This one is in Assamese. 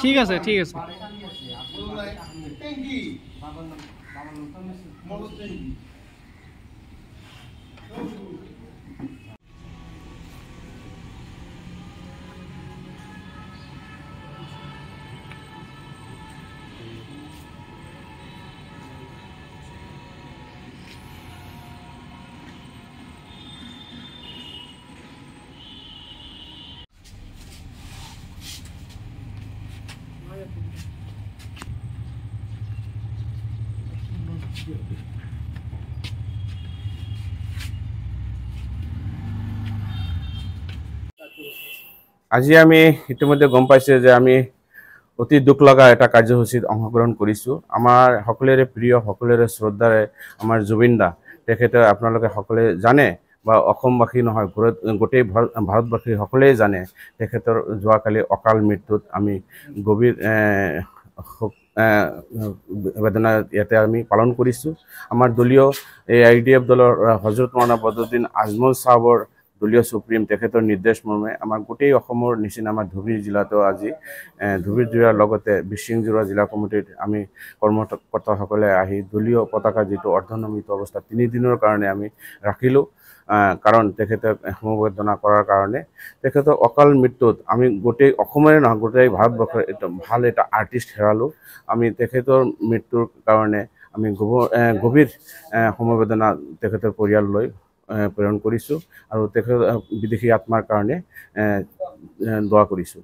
ঠিক আছে ঠিক আছে। আজি আমি ইতিমধ্যে গম পাইছে যে আমি অতি দুখ লগা এটা কাৰ্যসূচীত অংশগ্ৰহণ কৰিছোঁ। আমাৰ সকলোৰে প্ৰিয় সকলোৰে শ্ৰদ্ধাৰে আমাৰ জুবিন দা, তেখেতে আপোনালোকে সকলোৱে জানে বা অসমবাসী নহয় গোটেই ভাৰতবাসী সকলোৱে জানে তেখেতৰ যোৱাকালি অকাল মৃত্যুত আমি গভীৰ বেদনা ইয়াতে আমি পালন কৰিছোঁ। আমাৰ দলীয় IDF দলৰ হজৰত মৌলানা বদৰুদ্দিন আজমল চাহাবৰ দলীয় সুপ্ৰিম তেখেতৰ নিৰ্দেশ মৰ্মে আমাৰ গোটেই অসমৰ নিচিনা আমাৰ ধুবুৰী জিলাতো আজি ধুবুৰী জিলাৰ লগতে বিশৃংজোৰা জিলা কমিটিত আমি কৰ্মকৰ্তাসকলে আহি দলীয় পতাকা যিটো অৰ্ধনমিত অৱস্থাত 3 দিনৰ কাৰণে আমি ৰাখিলোঁ। কাৰণ তেখেতক সমবেদনা কৰাৰ কাৰণে তেখেতৰ অকাল মৃত্যুত আমি গোটেই অসমৰে নহয় গোটেই ভাৰতবৰ্ষৰ ভাল এটা আৰ্টিষ্ট হেৰালোঁ। আমি তেখেতৰ মৃত্যুৰ কাৰণে আমি গভীৰ সমবেদনা তেখেতৰ পৰিয়াললৈ প্ৰেৰণ কৰিছোঁ আৰু তেখেতৰ বিদেশী আত্মাৰ কাৰণে দোৱা কৰিছোঁ।